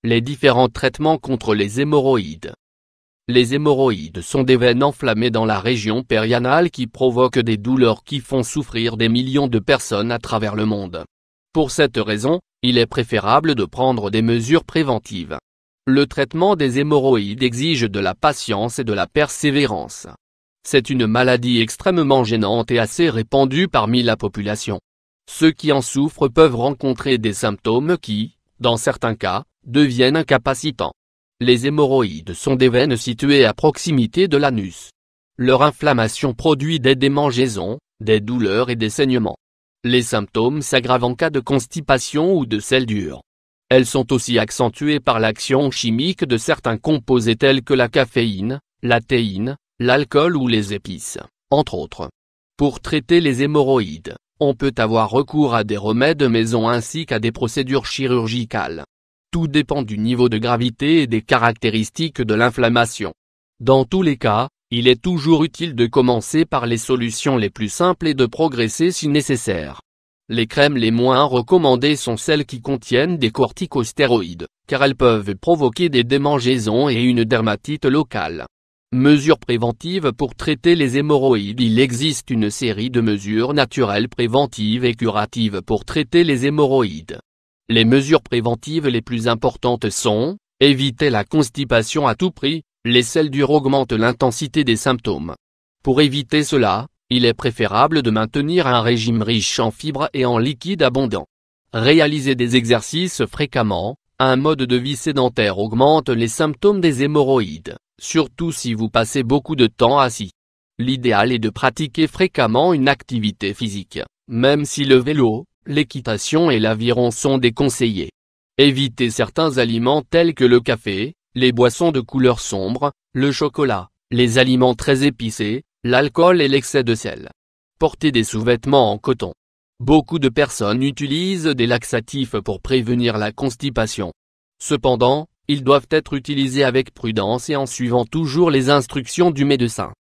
Les différents traitements contre les hémorroïdes. Les hémorroïdes sont des veines enflammées dans la région périanale qui provoquent des douleurs qui font souffrir des millions de personnes à travers le monde. Pour cette raison, il est préférable de prendre des mesures préventives. Le traitement des hémorroïdes exige de la patience et de la persévérance. C'est une maladie extrêmement gênante et assez répandue parmi la population. Ceux qui en souffrent peuvent rencontrer des symptômes qui, dans certains cas, deviennent incapacitants. Les hémorroïdes sont des veines situées à proximité de l'anus. Leur inflammation produit des démangeaisons, des douleurs et des saignements. Les symptômes s'aggravent en cas de constipation ou de selles dures. Elles sont aussi accentuées par l'action chimique de certains composés tels que la caféine, la théine, l'alcool ou les épices, entre autres. Pour traiter les hémorroïdes, on peut avoir recours à des remèdes maison ainsi qu'à des procédures chirurgicales. Tout dépend du niveau de gravité et des caractéristiques de l'inflammation. Dans tous les cas, il est toujours utile de commencer par les solutions les plus simples et de progresser si nécessaire. Les crèmes les moins recommandées sont celles qui contiennent des corticostéroïdes, car elles peuvent provoquer des démangeaisons et une dermatite locale. Mesures préventives pour traiter les hémorroïdes. Il existe une série de mesures naturelles préventives et curatives pour traiter les hémorroïdes. Les mesures préventives les plus importantes sont, éviter la constipation à tout prix, les selles dures augmentent l'intensité des symptômes. Pour éviter cela, il est préférable de maintenir un régime riche en fibres et en liquides abondants. Réaliser des exercices fréquemment, un mode de vie sédentaire augmente les symptômes des hémorroïdes, surtout si vous passez beaucoup de temps assis. L'idéal est de pratiquer fréquemment une activité physique, même si le vélo, l'équitation et l'aviron sont déconseillés. Évitez certains aliments tels que le café, les boissons de couleur sombre, le chocolat, les aliments très épicés, l'alcool et l'excès de sel. Portez des sous-vêtements en coton. Beaucoup de personnes utilisent des laxatifs pour prévenir la constipation. Cependant, ils doivent être utilisés avec prudence et en suivant toujours les instructions du médecin.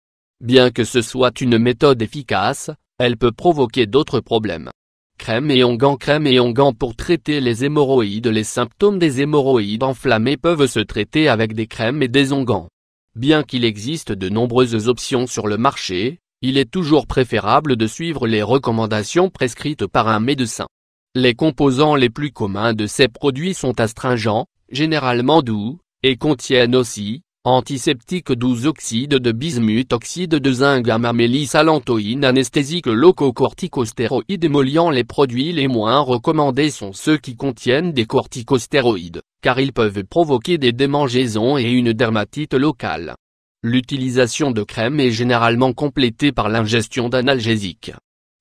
Bien que ce soit une méthode efficace, elle peut provoquer d'autres problèmes. Crème et onguent pour traiter les hémorroïdes. Les symptômes des hémorroïdes enflammées peuvent se traiter avec des crèmes et des onguents. Bien qu'il existe de nombreuses options sur le marché, il est toujours préférable de suivre les recommandations prescrites par un médecin. Les composants les plus communs de ces produits sont astringents, généralement doux, et contiennent aussi antiseptiques 12 oxyde de bismuth, oxyde de zinc, gamma-mélysalantoïne, anesthésiques locaux, corticostéroïdes émollients. Les produits les moins recommandés sont ceux qui contiennent des corticostéroïdes, car ils peuvent provoquer des démangeaisons et une dermatite locale. L'utilisation de crème est généralement complétée par l'ingestion d'analgésiques.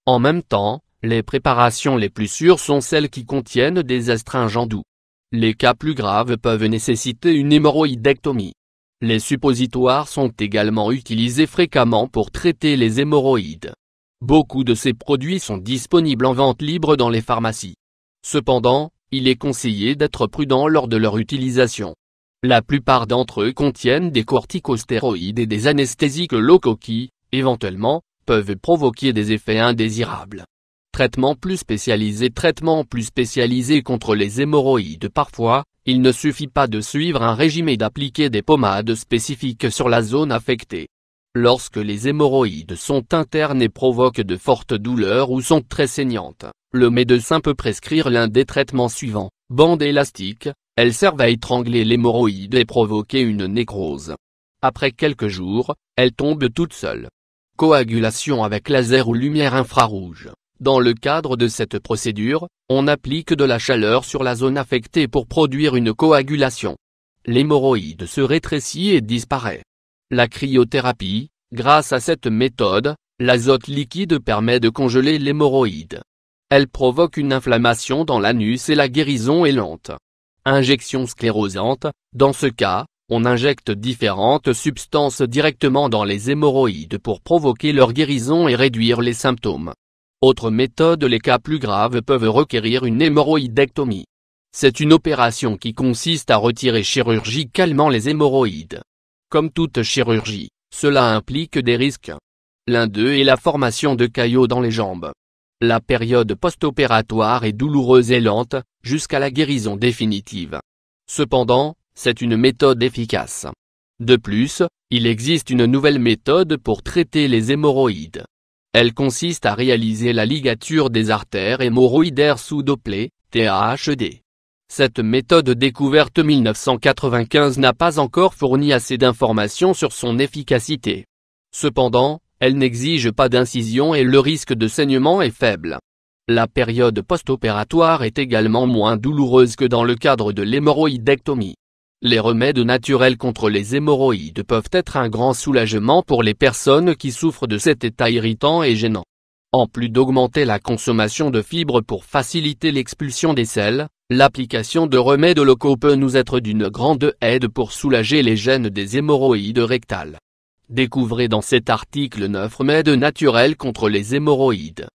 En même temps, les préparations les plus sûres sont celles qui contiennent des astringents doux. Les cas plus graves peuvent nécessiter une hémorroïdectomie. Les suppositoires sont également utilisés fréquemment pour traiter les hémorroïdes. Beaucoup de ces produits sont disponibles en vente libre dans les pharmacies. Cependant, il est conseillé d'être prudent lors de leur utilisation. La plupart d'entre eux contiennent des corticostéroïdes et des anesthésiques locaux qui, éventuellement, peuvent provoquer des effets indésirables. Traitement plus spécialisé contre les hémorroïdes. Parfois, il ne suffit pas de suivre un régime et d'appliquer des pommades spécifiques sur la zone affectée. Lorsque les hémorroïdes sont internes et provoquent de fortes douleurs ou sont très saignantes, le médecin peut prescrire l'un des traitements suivants. Bandes élastiques, elles servent à étrangler l'hémorroïde et provoquer une nécrose. Après quelques jours, elles tombent toutes seules. Coagulation avec laser ou lumière infrarouge. Dans le cadre de cette procédure, on applique de la chaleur sur la zone affectée pour produire une coagulation. L'hémorroïde se rétrécit et disparaît. La cryothérapie, grâce à cette méthode, l'azote liquide permet de congeler l'hémorroïde. Elle provoque une inflammation dans l'anus et la guérison est lente. Injection sclérosante, dans ce cas, on injecte différentes substances directement dans les hémorroïdes pour provoquer leur guérison et réduire les symptômes. Autre méthode, les cas plus graves peuvent requérir une hémorroïdectomie. C'est une opération qui consiste à retirer chirurgicalement les hémorroïdes. Comme toute chirurgie, cela implique des risques. L'un d'eux est la formation de caillots dans les jambes. La période post-opératoire est douloureuse et lente, jusqu'à la guérison définitive. Cependant, c'est une méthode efficace. De plus, il existe une nouvelle méthode pour traiter les hémorroïdes. Elle consiste à réaliser la ligature des artères hémorroïdaires sous Doppler, TAHD. Cette méthode découverte 1995 n'a pas encore fourni assez d'informations sur son efficacité. Cependant, elle n'exige pas d'incision et le risque de saignement est faible. La période post-opératoire est également moins douloureuse que dans le cadre de l'hémorroïdectomie. Les remèdes naturels contre les hémorroïdes peuvent être un grand soulagement pour les personnes qui souffrent de cet état irritant et gênant. En plus d'augmenter la consommation de fibres pour faciliter l'expulsion des selles, l'application de remèdes locaux peut nous être d'une grande aide pour soulager les gênes des hémorroïdes rectales. Découvrez dans cet article 9 remèdes naturels contre les hémorroïdes.